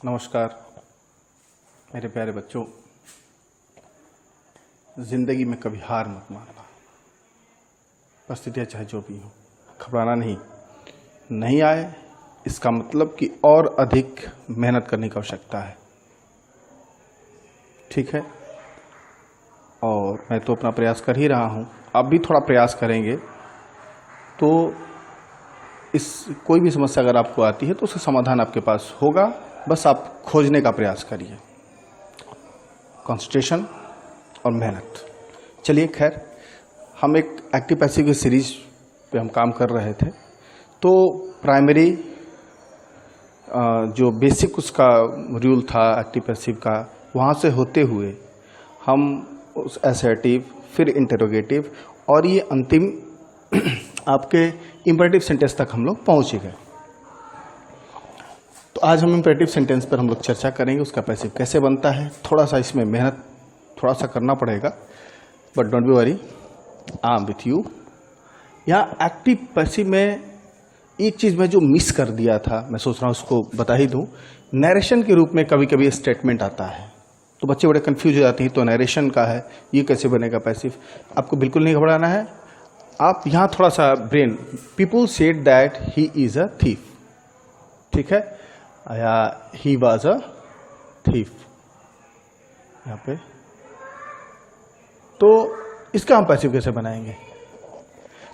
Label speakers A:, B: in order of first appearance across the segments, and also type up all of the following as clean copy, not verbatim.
A: नमस्कार मेरे प्यारे बच्चों। जिंदगी में कभी हार मत मानना। परिस्थितियाँ चाहे जो भी हो, घबराना नहीं आए इसका मतलब कि और अधिक मेहनत करने की आवश्यकता है। ठीक है, और मैं तो अपना प्रयास कर ही रहा हूँ, आप भी थोड़ा प्रयास करेंगे तो कोई भी समस्या अगर आपको आती है तो उसका समाधान आपके पास होगा। बस आप खोजने का प्रयास करिए, कंसंट्रेशन और मेहनत। चलिए खैर, हम एक एक्टिव पैसिव की सीरीज पे हम काम कर रहे थे, तो प्राइमरी जो बेसिक उसका रूल था एक्टिव पैसिव का, वहाँ से होते हुए हम उस असर्टिव, फिर इंटरोगेटिव और ये अंतिम आपके इंपरेटिव सेंटेंस तक हम लोग पहुँच गए। तो आज हम इंपरेटिव सेंटेंस पर हम लोग चर्चा करेंगे, उसका पैसिव कैसे बनता है। थोड़ा सा इसमें मेहनत थोड़ा सा करना पड़ेगा, but don't be worry, I am with you. यहाँ एक्टिव पैसिव में एक चीज़ मैं जो मिस कर दिया था, मैं सोच रहा हूँ उसको बता ही दूँ। नरेशन के रूप में कभी कभी स्टेटमेंट आता है तो बच्चे बड़े कंफ्यूज हो जाते हैं, तो नरेशन का है, ये कैसे बनेगा पैसिव। आपको बिल्कुल नहीं घबराना है। आप यहाँ थोड़ा सा brain, people said that he is a thief, ठीक है, या ही वाज अ थीफ यहाँ पे। तो इसका हम पैसिव कैसे बनाएंगे?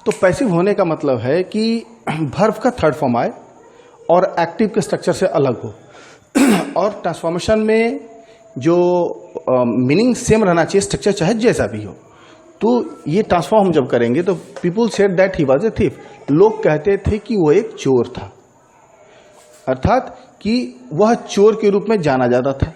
A: तो पैसिव होने का मतलब है कि वर्ब का थर्ड फॉर्म आए और एक्टिव के स्ट्रक्चर से अलग हो और ट्रांसफॉर्मेशन में जो मीनिंग सेम रहना चाहिए, स्ट्रक्चर चाहे जैसा भी हो। तो ये ट्रांसफॉर्म हम जब करेंगे तो people said that he was a thief, लोग कहते थे कि वो एक चोर था, अर्थात कि वह चोर के रूप में जाना जाता था।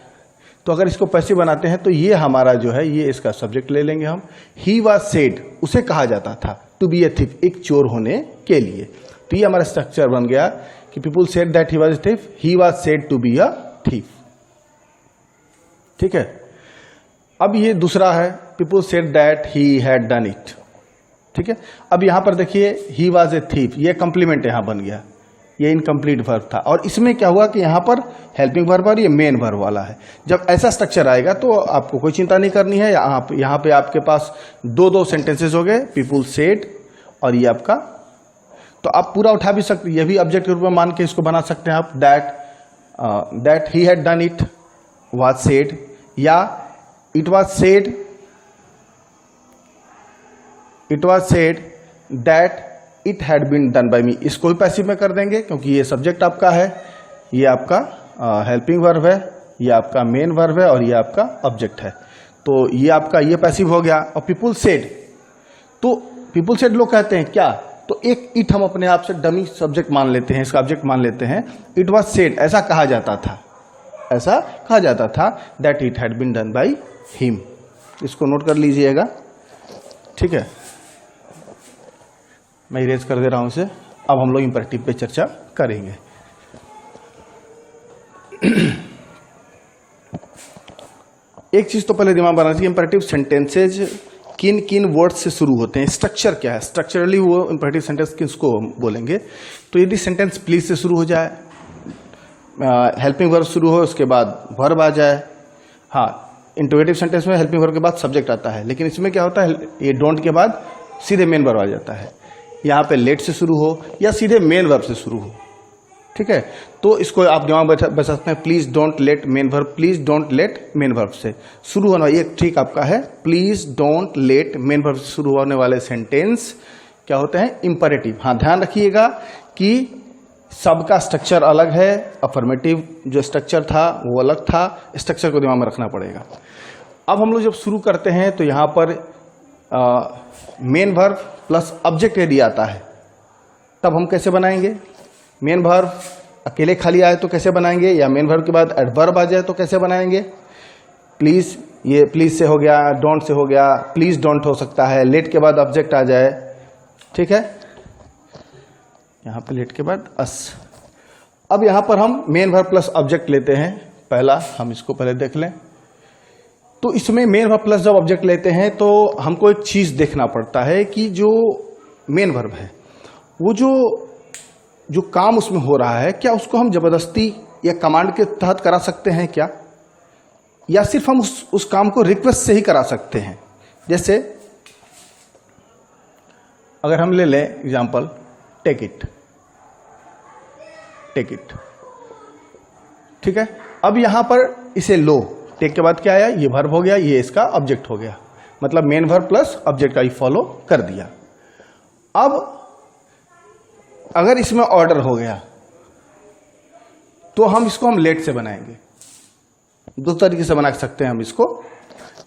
A: तो अगर इसको पैसिव बनाते हैं तो ये हमारा जो है, ये इसका सब्जेक्ट ले लेंगे हम। ही वाज सेड, उसे कहा जाता था टू बी ए थीफ, एक चोर होने के लिए। तो ये हमारा स्ट्रक्चर बन गया कि people said that he was a thief, he was said to be a thief. ठीक है, अब ये दूसरा है, people said that he had done it. ठीक है, अब यहां पर देखिए ही वाज ए थीफ, ये कंप्लीमेंट यहां बन गया, ये इनकम्प्लीट वर्ब था। और इसमें क्या हुआ कि यहां पर हेल्पिंग वर्ब और ये मेन वर्ब वाला है। जब ऐसा स्ट्रक्चर आएगा तो आपको कोई चिंता नहीं करनी है। यहां पे आपके पास दो सेंटेंसेस हो गए, पीपल सेड और ये आपका। तो आप पूरा उठा भी सकते, ये भी ऑब्जेक्ट के रूप में मान के इसको बना सकते हैं आप। That he had done it was said, या it was said that it had been done by me. इसको भी पैसिव में कर देंगे क्योंकि ये सब्जेक्ट आपका है, ये आपका हेल्पिंग वर्ब है, ये आपका मेन वर्ब है और ये आपका ऑब्जेक्ट है। तो ये आपका ये पैसिव हो गया। और पीपल सेड, तो पीपल सेड लोग कहते हैं क्या, तो एक इट हम अपने आप से डमी सब्जेक्ट मान लेते हैं, इसका ऑब्जेक्ट मान लेते हैं। इट वाज सेड, ऐसा कहा जाता था that it had been done by him. इसको नोट कर लीजिएगा, ठीक है। मैं इरेज कर दे रहा हूं इसे। अब हम लोग इंपरेटिव पे चर्चा करेंगे। एक चीज तो पहले दिमाग बनाना चाहिए, इंपरेटिव सेंटेंसेज किन किन वर्ड्स से शुरू होते हैं, स्ट्रक्चर क्या है, स्ट्रक्चरली वो इंपरेटिव सेंटेंस किसको बोलेंगे। तो यदि सेंटेंस प्लीज से शुरू हो जाए, हेल्पिंग वर्ब शुरू हो, उसके बाद वर्ब आ जाए। हाँ, इंटरोगेटिव सेंटेंस में हेल्पिंग वर्ब के बाद सब्जेक्ट आता है, लेकिन इसमें क्या होता है, ये डोंट के बाद सीधे मेन वर्ब आ जाता है। यहाँ पे लेट से शुरू हो या सीधे मेन वर्ब से शुरू हो, ठीक है। तो इसको आप दिमाग बता सकते हैं, please don't let main verb, please don't let main verb से शुरू होना, ये ठीक आपका है। Please don't let main verb से शुरू होने वाले सेंटेंस क्या होते हैं, इंपरेटिव। हाँ, ध्यान रखिएगा कि सबका स्ट्रक्चर अलग है, अफर्मेटिव जो स्ट्रक्चर था वो अलग था, स्ट्रक्चर को दिमाग में रखना पड़ेगा। अब हम लोग जब शुरू करते हैं तो यहाँ पर मेन वर्ब प्लस ऑब्जेक्ट यदि आता है तब हम कैसे बनाएंगे। मेन वर्ब अकेले खाली आए तो कैसे बनाएंगे, या मेन वर्ब के बाद एडवर्ब आ जाए तो कैसे बनाएंगे। प्लीज, ये प्लीज से हो गया, डोंट से हो गया, प्लीज डोंट हो सकता है, लेट के बाद ऑब्जेक्ट आ जाए, ठीक है। यहां पे लेट के बाद अस। अब यहां पर हम मेन वर्ब प्लस ऑब्जेक्ट लेते हैं। पहला हम इसको पहले देख लें। तो इसमें मेन वर्ब प्लस जब ऑब्जेक्ट लेते हैं तो हमको एक चीज देखना पड़ता है कि जो मेन वर्ब है वो जो काम उसमें हो रहा है, क्या उसको हम जबरदस्ती या कमांड के तहत करा सकते हैं क्या, या सिर्फ हम उस काम को रिक्वेस्ट से ही करा सकते हैं। जैसे अगर हम ले लें एग्जांपल टेक इट, ठीक है। अब यहां पर इसे लो, टेक के बाद क्या आया, ये वर्ब हो गया, ये इसका ऑब्जेक्ट हो गया, मतलब मेन वर्ब प्लस ऑब्जेक्ट का ही फॉलो कर दिया। अब अगर इसमें ऑर्डर हो गया तो हम इसको लेट से बनाएंगे, दो तरीके से बना सकते हैं हम इसको,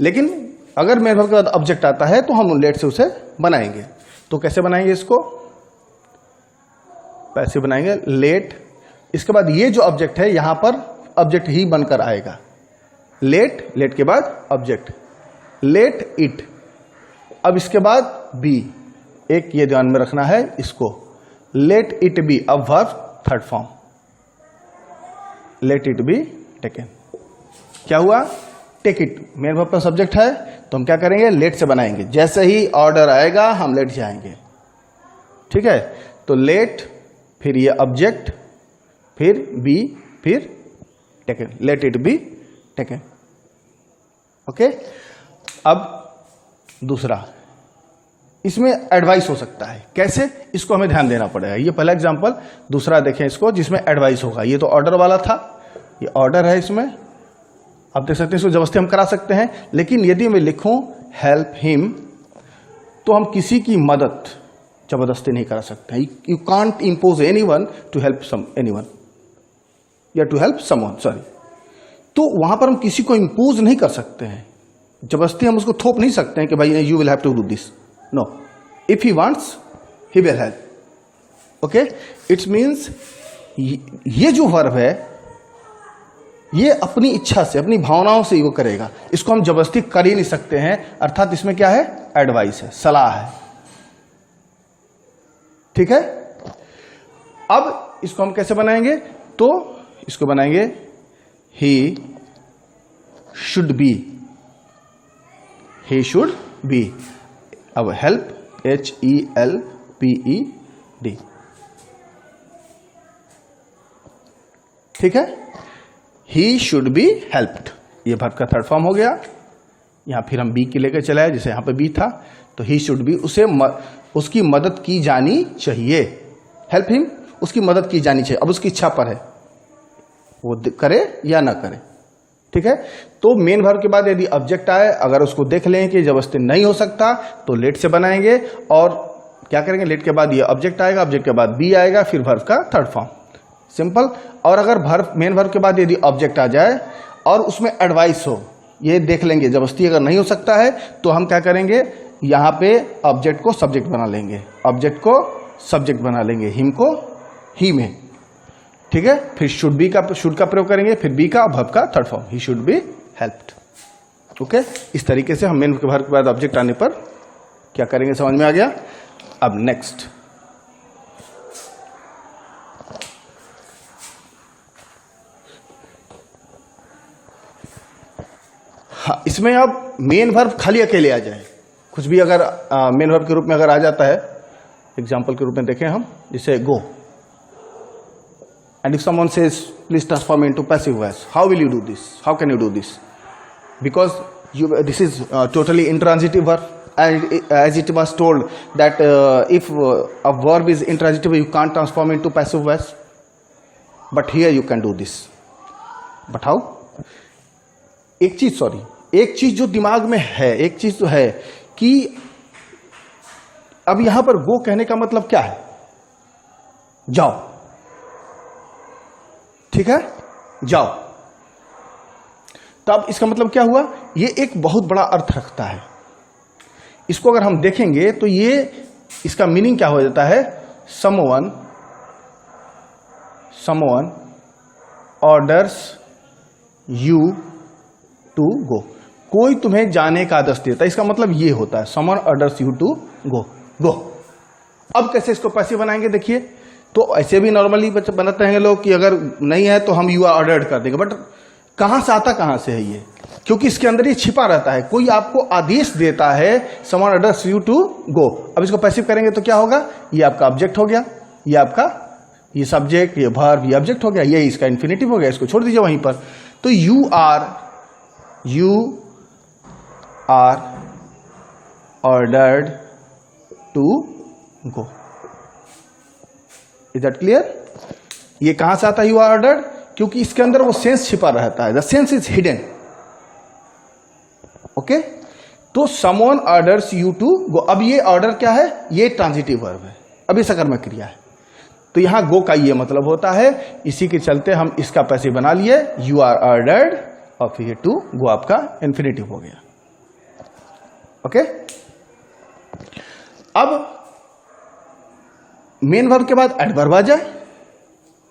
A: लेकिन अगर मेन वर्ब के बाद ऑब्जेक्ट आता है तो हम लेट से उसे बनाएंगे। तो कैसे बनाएंगे इसको, पैसे बनाएंगे लेट, इसके बाद ये जो ऑब्जेक्ट है यहां पर ऑब्जेक्ट ही बनकर आएगा, लेट के बाद ऑब्जेक्ट, लेट इट। अब इसके बाद बी, एक ये ध्यान में रखना है इसको, लेट इट बी, अब verb third form, let it be taken. क्या हुआ, टेक इट मेन वर्ब का सब्जेक्ट है तो हम क्या करेंगे, लेट से बनाएंगे, जैसे ही ऑर्डर आएगा हम लेट जाएंगे, ठीक है। तो लेट, फिर ये ऑब्जेक्ट, फिर बी, फिर taken, let it be taken. Okay. अब दूसरा, इसमें एडवाइस हो सकता है, कैसे, इसको हमें ध्यान देना पड़ेगा। ये पहला एग्जांपल, दूसरा देखें इसको जिसमें एडवाइस होगा। ये तो ऑर्डर वाला था, ये ऑर्डर है, इसमें आप देख सकते हैं इसको जबरदस्ती हम करा सकते हैं, लेकिन यदि मैं लिखूं हेल्प हिम तो हम किसी की मदद जबरदस्ती नहीं करा सकते हैं। You can't impose anyone to help anyone या टू हेल्प समवन, सॉरी। तो वहां पर हम किसी को इम्पोज नहीं कर सकते हैं, जबरदस्ती हम उसको थोप नहीं सकते हैं कि भाई you will have to do this, no, if he wants he will help. Okay, it's means ये जो वर्ब है ये अपनी इच्छा से, अपनी भावनाओं से वो करेगा, इसको हम जबरदस्ती कर ही नहीं सकते हैं। अर्थात इसमें क्या है, एडवाइस है, सलाह है, ठीक है। अब इसको हम कैसे बनाएंगे, तो इसको बनाएंगे he should be, he should be. अब हेल्प, HELPED, ठीक है। ही शुड बी हेल्प्ड, ये वर्ब का थर्ड फॉर्म हो गया। यहां फिर हम बी के लेकर चला है, जैसे यहां पे बी था, तो ही शुड बी, उसे उसकी मदद की जानी चाहिए, हेल्प हिम, उसकी मदद की जानी चाहिए। अब उसकी इच्छा पर है वो करे या ना करे, ठीक है। तो मेन वर्ब के बाद यदि ऑब्जेक्ट आए, अगर उसको देख लें कि जबरदस्ती नहीं हो सकता तो लेट से बनाएंगे, और क्या करेंगे, लेट के बाद ये ऑब्जेक्ट आएगा, ऑब्जेक्ट के बाद बी आएगा, फिर वर्ब का थर्ड फॉर्म, सिंपल। और अगर वर्ब, मेन वर्ब के बाद यदि ऑब्जेक्ट आ जाए और उसमें एडवाइस हो, ये देख लेंगे, जबरदस्ती अगर नहीं हो सकता है तो हम क्या करेंगे, यहां पे ऑब्जेक्ट को सब्जेक्ट बना लेंगे, ऑब्जेक्ट को सब्जेक्ट बना लेंगे, हिम को ही में, ठीक है। फिर शुड बी का, शुड का प्रयोग करेंगे, फिर बी का, वर्ब का third form, he should be helped. Okay, इस तरीके से हम मेन वर्ब के बाद ऑब्जेक्ट आने पर क्या करेंगे, समझ में आ गया। अब नेक्स्ट, हाँ, इसमें अब मेन वर्ब खाली अकेले आ जाए, कुछ भी अगर मेन वर्ब के रूप में अगर आ जाता है, एग्जाम्पल के रूप में देखें हम, जैसे go, and if someone says please transform into passive voice, how will you do this, how can you do this, because this is totally intransitive verb, and as it was told that if a verb is intransitive you can't transform into passive voice, but here you can do this, but how? एक चीज जो दिमाग में है, एक चीज तो है कि अब यहां पर गो कहने का मतलब क्या है, जाओ, ठीक है, जाओ। तो अब इसका मतलब क्या हुआ, ये एक बहुत बड़ा अर्थ रखता है। इसको अगर हम देखेंगे तो ये, इसका मीनिंग क्या हो जाता है, someone orders you to go, कोई तुम्हें जाने का आदेश देता है, इसका मतलब ये होता है, someone orders you to go. अब कैसे इसको पैसिव बनाएंगे, देखिए, तो ऐसे भी नॉर्मली बनाते हैं लोग कि अगर नहीं है तो हम यू आर ऑर्डर्ड कर देंगे, बट कहां से आता, कहां से है ये, क्योंकि इसके अंदर ये छिपा रहता है, कोई आपको आदेश देता है, someone orders you to go. अब इसको पैसिव करेंगे तो क्या होगा, ये आपका ऑब्जेक्ट हो गया, ये आपका ये सब्जेक्ट, ये वर्ब, ये ऑब्जेक्ट हो गया, ये इसका इन्फिनेटिव हो गया, इसको छोड़ दीजिए वहीं पर। तो you are ordered to go. Is that clear? ये कहां से आता है यू आर ऑर्डर्ड? क्योंकि इसके अंदर वो सेंस छिपा रहता है, the sense is hidden. Okay, तो someone orders you to go. अब ये ऑर्डर क्या है? ये ट्रांजिटिव वर्ब है, अब ये सकर्मक क्रिया है। तो यहां गो का ये मतलब होता है, इसी के चलते हम इसका पैसिव बना लिए, यू आर ऑर्डर्ड, और फिर ये टू गो आपका इन्फिनेटिव हो गया। ओके, अब मेन वर्ब के बाद एडवर्ब आ जाए,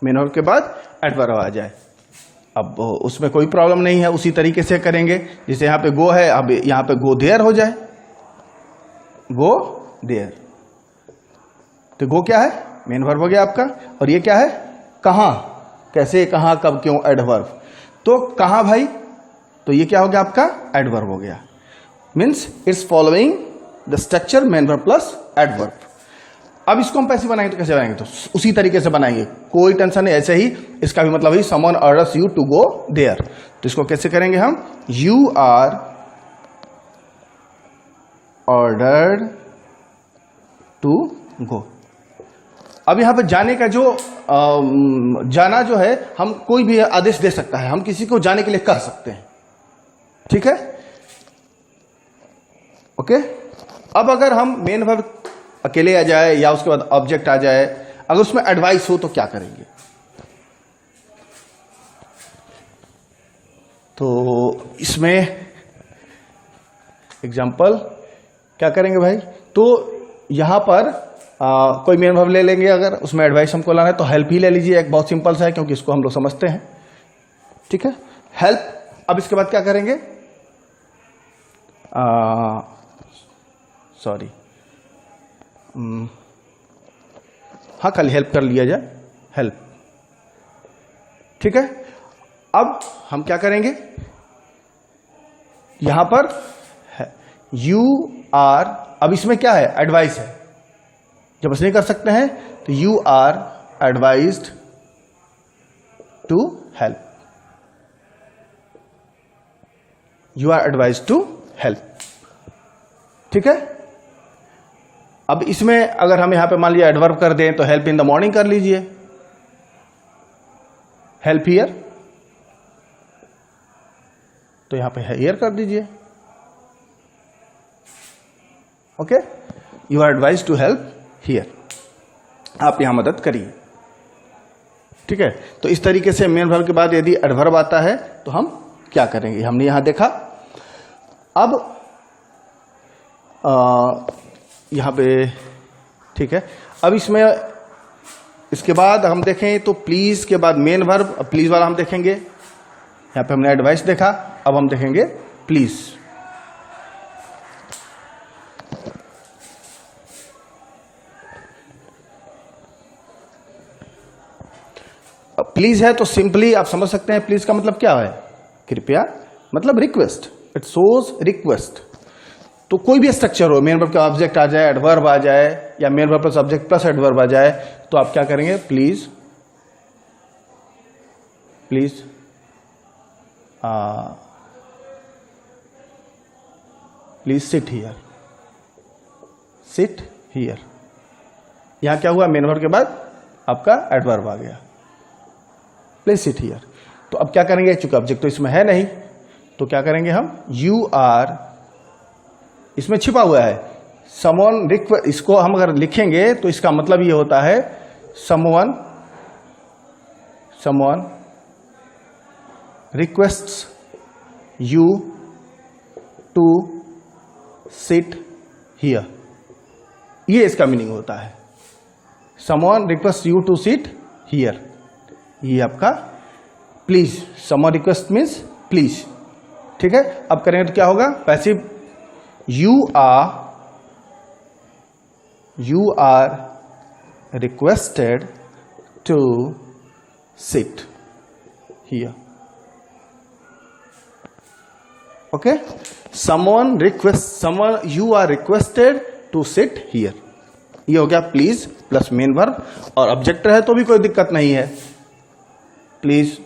A: मेन वर्ब के बाद एडवर्ब आ जाए। अब उसमें कोई प्रॉब्लम नहीं है, उसी तरीके से करेंगे जैसे यहां पे गो है, अब यहां पे गो देयर हो जाए, गो देयर। तो गो क्या है? मेन वर्ब हो गया आपका, और ये क्या है? कहां, कैसे, कहां, कब, क्यों, एडवर्ब। तो कहां भाई, तो ये क्या हो गया आपका? एडवर्ब हो गया। Means it's following the structure main verb plus adverb. अब इसको हम पैसिव बनाएंगे तो कैसे बनाएंगे? तो उसी तरीके से बनाएंगे, कोई टेंशन नहीं। ऐसे ही इसका भी मतलब ही someone orders you to go there. तो इसको कैसे करेंगे हम? You are ordered to go. अब यहां पर जाने का जो जाना जो है, हम कोई भी आदेश दे सकता है, हम किसी को जाने के लिए कह सकते हैं, ठीक है? ओके, अब अगर हम मेन वर्ब अकेले आ जाए या उसके बाद ऑब्जेक्ट आ जाए, अगर उसमें एडवाइस हो तो क्या करेंगे? तो इसमें एग्जाम्पल क्या करेंगे भाई? तो यहां पर कोई मेन वर्ब ले लेंगे, अगर उसमें एडवाइस हमको लाना है तो हेल्प ही ले लीजिए, एक बहुत सिंपल सा है क्योंकि इसको हम लोग समझते हैं, ठीक है? हेल्प। अब इसके बाद क्या करेंगे? सॉरी, हाँ, खाली हेल्प कर लिया जाए, हेल्प, ठीक है? अब हम क्या करेंगे? यहां पर यू आर, अब इसमें क्या है? एडवाइस है, जब ऐसे नहीं कर सकते हैं तो you are advised to help, you are advised to help, ठीक है? अब इसमें अगर हम यहां पे मान लिया एडवर्ब कर दें तो हेल्प इन द मॉर्निंग कर लीजिए, हेल्प हियर, तो यहां पे हियर कर दीजिए। Okay, you are advised to help here, आप यहां मदद करिए, ठीक है? तो इस तरीके से मेन वर्ब के बाद यदि एडवर्ब आता है तो हम क्या करेंगे, हमने यहां देखा। अब यहां पे, ठीक है? अब इसमें इसके बाद हम देखें तो प्लीज के बाद मेन वर्ब, अब प्लीज वाला हम देखेंगे। यहां पे हमने एडवाइस देखा, अब हम देखेंगे प्लीज। प्लीज है तो सिंपली आप समझ सकते हैं प्लीज का मतलब क्या है, कृपया, मतलब रिक्वेस्ट, इट शोज रिक्वेस्ट। तो कोई भी स्ट्रक्चर हो, मेन वर्ब का ऑब्जेक्ट आ जाए, एडवर्ब आ जाए, या main verb plus object plus adverb आ जाए, तो आप क्या करेंगे? Please, please please sit here, sit here. यहां क्या हुआ? मेन वर्ब के बाद आपका एडवर्ब आ गया, प्लीज सिट हियर। तो अब क्या करेंगे? चूंकि ऑब्जेक्ट तो इसमें है नहीं, तो क्या करेंगे हम? यू आर, इसमें छिपा हुआ है समवन रिक्वेस्ट, इसको हम अगर लिखेंगे तो इसका मतलब ये होता है someone requests you to sit here, ये इसका मीनिंग होता है, someone request you to sit here. ये आपका please, someone request means please, ठीक है? अब करेंगे तो क्या होगा? Passive, you are requested to sit here. Okay, you are requested to sit here. ये हो गया प्लीज प्लस मेन वर्ब, और ऑब्जेक्ट है तो भी कोई दिक्कत नहीं है, प्लीज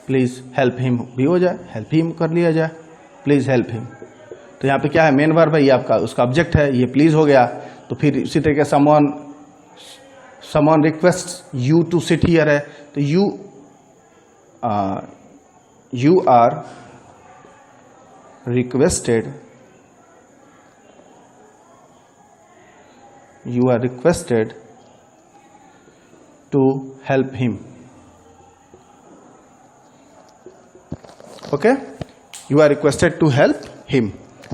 A: प्लीज हेल्प हिम भी हो जाए, हेल्प हिम कर लिया जाए, प्लीज हेल्प हिम। तो यहाँ पे क्या है, मेन वर्ब है, ये आपका उसका ऑब्जेक्ट है, ये प्लीज हो गया। तो फिर इसी तरीके से someone request you to sit here है, तो you are requested, you are requested to help him. Okay, you are requested to help him।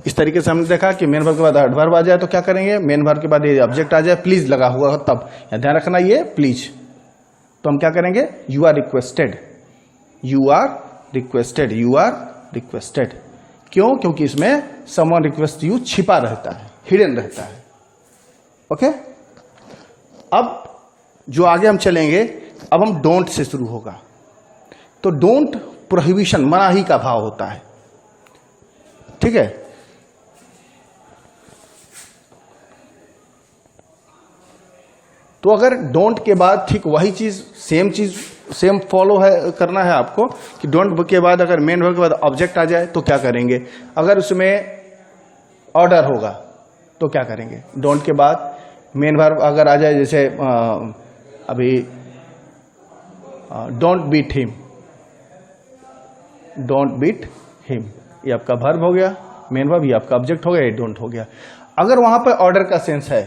A: इस तरीके से हमने देखा कि मेन वर्ब के बाद एडवर्ब आ जाए तो क्या करेंगे, मेन वर्ब के बाद ये ऑब्जेक्ट आ जाए, प्लीज लगा हुआ तब, या ध्यान रखना ये प्लीज, तो हम क्या करेंगे, you are requested, you are requested, you are requested. क्यों, क्योंकि इसमें समवन रिक्वेस्ट यू छिपा रहता है, हिडन रहता है। ओके, अब जो आगे हम चलेंगे, अब हम डोंट से शुरू होगा। तो डोंट प्रोहिबिशन, मनाही का भाव होता है, ठीक है। तो अगर डोंट के बाद ठीक वही चीज सेम फॉलो है, करना है आपको कि डोंट के बाद अगर मेन वर्ब के बाद ऑब्जेक्ट आ जाए तो क्या करेंगे, अगर उसमें ऑर्डर होगा तो क्या करेंगे, डोंट के बाद मेन वर्ब अगर आ जाए, जैसे अभी don't beat him, don't beat him, ये आपका वर्ब हो गया, मेन वर्ब, ये आपका ऑब्जेक्ट हो गया, ये डोंट हो गया। अगर वहां पर ऑर्डर का सेंस है,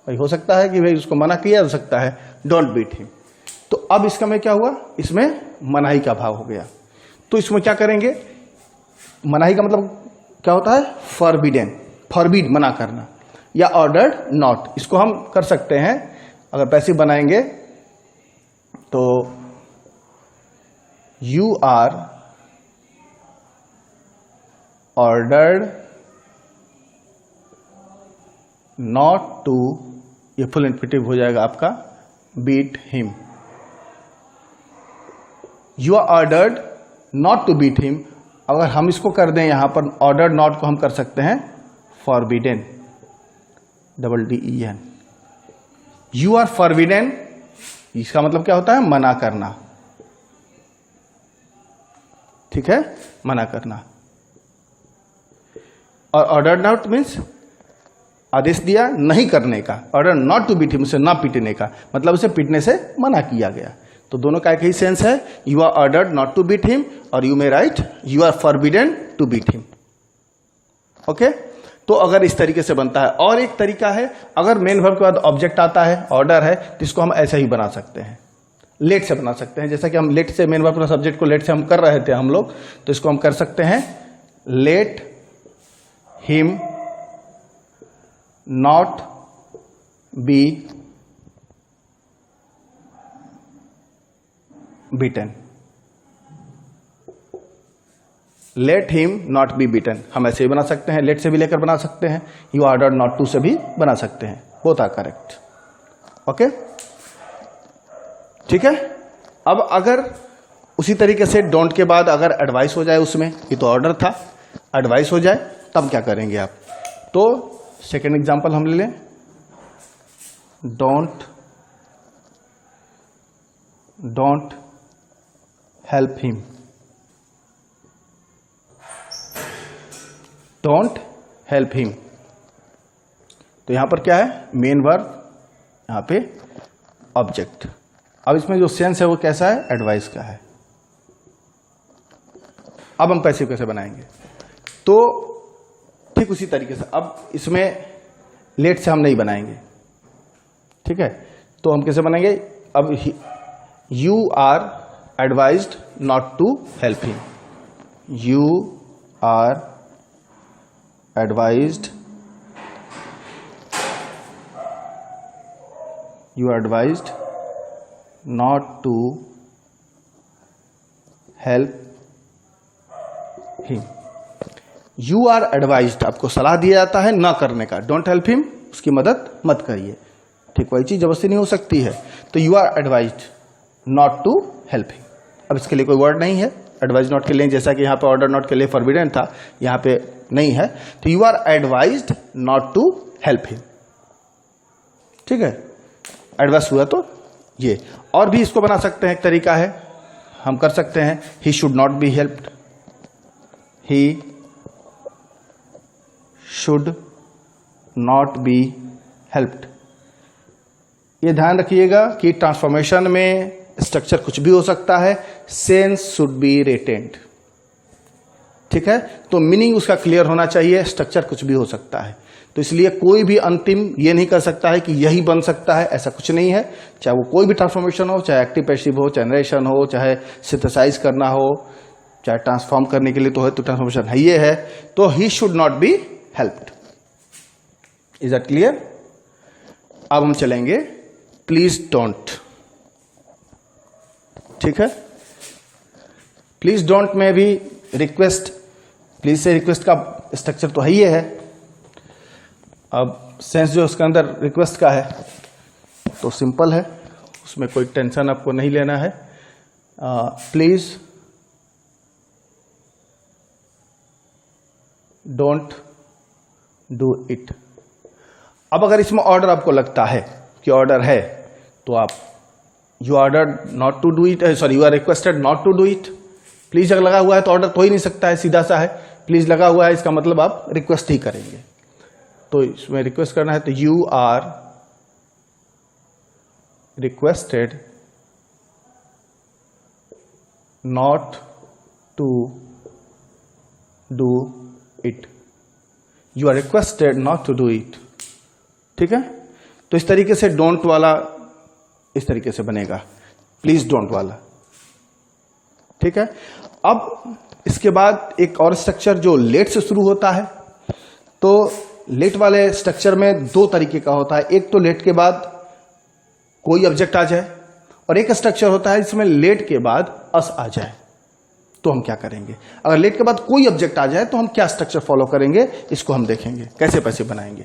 A: भाई हो सकता है कि भाई उसको मना किया जा सकता है, डोंट बीट हिम, तो अब इसका में क्या हुआ, इसमें मनाही का भाव हो गया। तो इसमें क्या करेंगे, मनाही का मतलब क्या होता है, फॉरबिडन, फॉरबिड मना करना, या ऑर्डर्ड नॉट, इसको हम कर सकते हैं अगर पैसिव बनाएंगे तो you are ordered not to, ये फुल इंफिनिटिव हो जाएगा आपका, beat him, you are ordered not to beat him. अगर हम इसको कर दें यहां पर ऑर्डर्ड नॉट को हम कर सकते हैं forbidden, DEN, you are forbidden, इसका मतलब क्या होता है, मना करना, ठीक है, मना करना। और ऑर्डर नॉट मीन्स आदेश दिया नहीं करने का, order not to beat him, उसे ना पीटने का, मतलब उसे पीटने से मना किया गया। तो दोनों का एक ही सेंस है, you are ordered not to beat him, और you may write you are forbidden to beat him. Okay, तो अगर इस तरीके से बनता है। और एक तरीका है, अगर मेन वर्ब के बाद ऑब्जेक्ट आता है, ऑर्डर है, तो इसको हम ऐसे ही बना सकते हैं, लेट से बना सकते हैं। जैसा कि हम लेट से मेन वर्ब प्लस ऑब्जेक्ट को लेट से हम कर रहे थे हम लोग, तो इसको हम कर सकते हैं let him not be beaten, let him not be beaten, हम ऐसे ही बना सकते हैं, लेट से भी लेकर बना सकते हैं, यू ऑर्डर नॉट टू से भी बना सकते हैं, बोथ आर करेक्ट। ओके, ठीक है। अब अगर उसी तरीके से डोंट के बाद अगर एडवाइस हो जाए, उसमें ये तो ऑर्डर था, एडवाइस हो जाए, तब क्या करेंगे आप। तो सेकेंड एग्जांपल हम ले लें, don't help him, don't help him. तो यहां पर क्या है, मेन वर्ब, यहां पे ऑब्जेक्ट। अब इसमें जो सेंस है वो कैसा है, एडवाइस का है। अब हम पैसिव कैसे बनाएंगे, तो ठीक उसी तरीके से, अब इसमें लेट से हम नहीं बनाएंगे, ठीक है। तो हम कैसे बनाएंगे, अब you are advised not to help him, you are advised, you are advised not to help him, you are advised, आपको सलाह दिया जाता है ना करने का, don't help him, उसकी मदद मत करिए, ठीक, वही चीज जबरदस्ती नहीं हो सकती है। तो you are advised not to help him, अब इसके लिए कोई वर्ड नहीं है, एडवाइज नॉट के लिए, जैसा कि यहाँ पे ऑर्डर नॉट के लिए फॉरबिडन था, यहाँ पे नहीं है, तो you are advised not to help him. ठीक है, एडवाइस हुआ तो ये। और भी इसको बना सकते हैं, एक तरीका है, हम कर सकते हैं, he should not be helped, he should not be helped. ये ध्यान रखिएगा कि ट्रांसफॉर्मेशन में स्ट्रक्चर कुछ भी हो सकता है, सेंस शुड बी रिटेन्ड। ठीक है, तो मीनिंग उसका क्लियर होना चाहिए, स्ट्रक्चर कुछ भी हो सकता है। तो इसलिए कोई भी अंतिम ये नहीं कर सकता है कि यही बन सकता है, ऐसा कुछ नहीं है। चाहे वो कोई भी ट्रांसफॉर्मेशन हो, चाहे एक्टिव पैसिव हो, चाहे नरेशन हो, चाहे सिंथेसाइज करना हो, चाहे ट्रांसफॉर्म करने के लिए तो है, तो ट्रांसफॉर्मेशन है, ये है। तो he should not be helped. Is that clear? अब हम चलेंगे प्लीज डोंट। ठीक है, प्लीज डोंट में भी रिक्वेस्ट, प्लीज से रिक्वेस्ट का स्ट्रक्चर तो है ही है। अब सेंस जो उसके अंदर रिक्वेस्ट का है तो सिंपल है, उसमें कोई टेंशन आपको नहीं लेना है। Please don't do it. अब अगर इसमें ऑर्डर आपको लगता है कि ऑर्डर है, तो आप you order not to do it, sorry you are requested not to do it. Please अगर लगा हुआ है तो ऑर्डर तो ही नहीं सकता है, सीधा सा है। प्लीज लगा हुआ है, इसका मतलब आप रिक्वेस्ट ही करेंगे। तो इसमें रिक्वेस्ट करना है तो you are requested not to do it, you are requested not to do it. ठीक है, तो इस तरीके से डोंट वाला इस तरीके से बनेगा, प्लीज डोंट वाला। ठीक है, अब इसके बाद एक और स्ट्रक्चर जो लेट से शुरू होता है। तो लेट वाले स्ट्रक्चर में दो तरीके का होता है, एक तो लेट के बाद कोई ऑब्जेक्ट आ जाए, और एक स्ट्रक्चर होता है जिसमें लेट के बाद अस आ जाए। तो हम क्या करेंगे, अगर लेट के बाद कोई ऑब्जेक्ट आ जाए तो हम क्या स्ट्रक्चर फॉलो करेंगे, इसको हम देखेंगे कैसे पैसे बनाएंगे।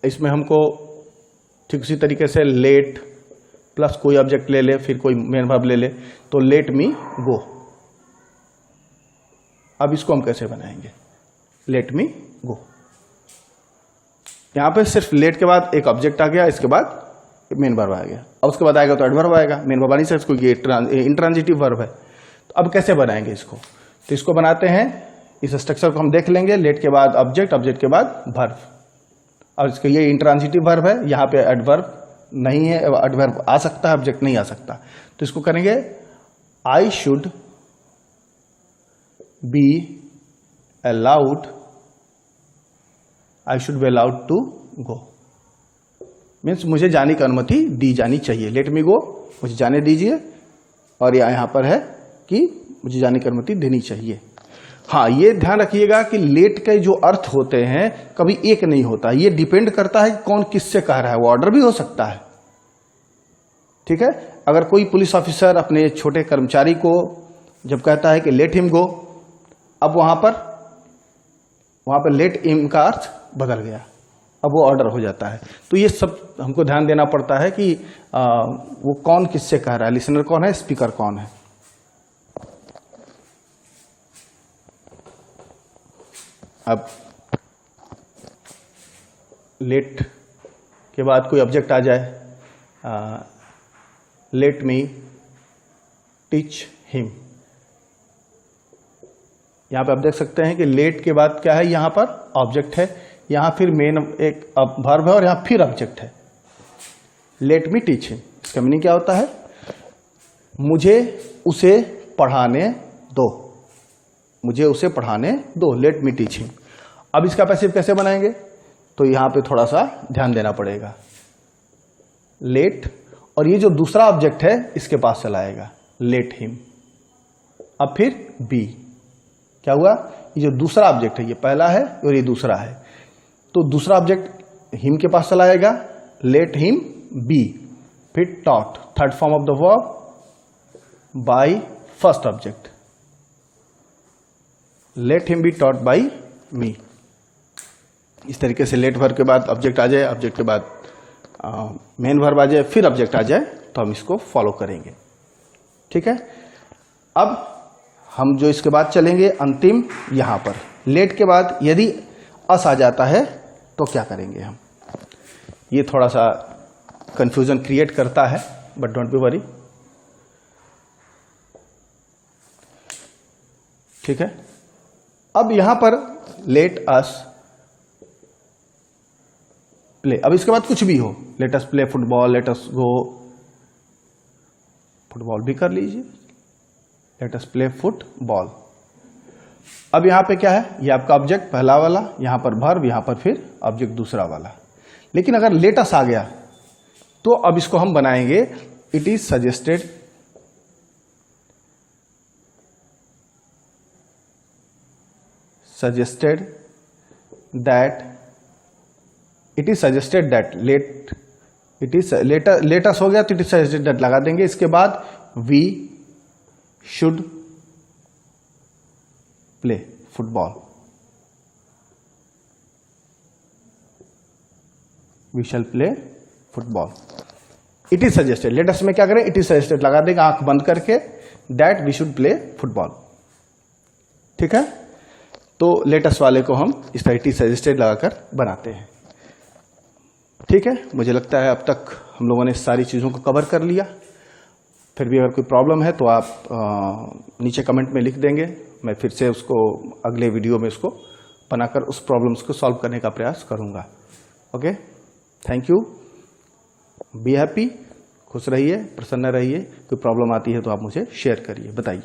A: इसमें हमको ठीक उसी तरीके से लेट प्लस कोई ऑब्जेक्ट ले ले, फिर कोई मेन वर्ब ले ले, तो लेट मी गो। अब इसको हम कैसे बनाएंगे, लेट मी गो। यहां पे सिर्फ लेट के बाद एक ऑब्जेक्ट आ गया, इसके बाद मेन वर्ब आ गया, अब उसके बाद आएगा तो एडवर्ब आएगा, मेन वर्ब नहीं से इसको ये इंट्रांजिटिव वर्ब है। तो अब कैसे बनाएंगे इसको, तो इसको बनाते हैं, इस स्ट्रक्चर को हम देख लेंगे, लेट के बाद ऑब्जेक्ट, ऑब्जेक्ट के बाद वर्ब। और इसके ये इंट्रांजिटिव वर्ब है, यहाँ पे एडवर्ब नहीं है, एडवर्ब आ सकता है, ऑब्जेक्ट नहीं आ सकता। तो इसको करेंगे I should be allowed, I should be allowed to go, means मुझे जाने की अनुमति दी जानी चाहिए। लेट मी गो, मुझे जाने दीजिए, और यहां पर है कि मुझे जाने की अनुमति देनी चाहिए। हाँ, ये ध्यान रखिएगा कि लेट के जो अर्थ होते हैं कभी एक नहीं होता, ये डिपेंड करता है कि कौन किससे कह रहा है, वो ऑर्डर भी हो सकता है। ठीक है, अगर कोई पुलिस ऑफिसर अपने छोटे कर्मचारी को जब कहता है कि लेट हिम गो, अब वहां पर लेट हिम का अर्थ बदल गया, अब वो ऑर्डर हो जाता है। तो ये सब हमको ध्यान देना पड़ता है कि वो कौन किससे कह रहा है, लिसनर कौन है, स्पीकर कौन है। अब लेट के बाद कोई ऑब्जेक्ट आ जाए, लेट मी टीच हिम। यहां पे आप देख सकते हैं कि लेट के बाद क्या है, यहां पर ऑब्जेक्ट है, यहां फिर मेन एक वर्ब है, और यहां फिर ऑब्जेक्ट है, लेट मी टीच हिम। इसका मीनिंग क्या होता है, मुझे उसे पढ़ाने दो, मुझे उसे पढ़ाने दो, लेट मी टीच हिम। अब इसका पैसिव कैसे बनाएंगे, तो यहां पे थोड़ा सा ध्यान देना पड़ेगा। लेट, और ये जो दूसरा ऑब्जेक्ट है इसके पास चला आएगा, लेट हिम। अब फिर बी, क्या हुआ, ये जो दूसरा ऑब्जेक्ट है, ये पहला है और ये दूसरा है, तो दूसरा ऑब्जेक्ट हिम के पास चला आएगा, लेट हिम बी। फिर taught, third form of the verb by first object, let him be taught by me. इस तरीके से लेट वर्ब के बाद ऑब्जेक्ट आ जाए, ऑब्जेक्ट के बाद मेन वर्ब आ जाए, फिर ऑब्जेक्ट आ जाए, तो हम इसको फॉलो करेंगे। ठीक है। अब हम जो इसके बाद चलेंगे अंतिम, यहां पर लेट के बाद यदि अस आ जाता है तो क्या करेंगे हम। ये थोड़ा सा कंफ्यूजन क्रिएट करता है, बट डोंट बी वरी। ठीक है। अब यहां पर लेट अस प्ले, अब इसके बाद कुछ भी हो, let us play football, let us go, football भी कर लीजिए, लेट अस प्ले फुटबॉल। अब यहां पे क्या है, ये आपका ऑब्जेक्ट पहला वाला, यहां पर वर्ब, यहां पर फिर ऑब्जेक्ट दूसरा वाला। लेकिन अगर लेट अस आ गया तो अब इसको हम बनाएंगे it is suggested that, it is suggested that, let us हो गया तो इट इज सजेस्टेड दैट लगा देंगे। इसके बाद we should play football, we shall play football. It is suggested, let us में क्या करें, इट इज सजेस्टेड लगा देंगे आंख बंद करके, that we should play football. ठीक है। तो लेट अस वाले को हम इस तरह इट इज सजेस्टेड लगाकर बनाते हैं। ठीक है। मुझे लगता है अब तक हम लोगों ने सारी चीजों को कवर कर लिया। फिर भी अगर कोई प्रॉब्लम है तो आप नीचे कमेंट में लिख देंगे, मैं फिर से उसको अगले वीडियो में उसको बनाकर उस प्रॉब्लम्स को सॉल्व करने का प्रयास करूंगा। Okay, thank you, be happy, खुश रहिए, प्रसन्न रहिए। कोई प्रॉब्लम आती है तो आप मुझे शेयर करिए, बताइए।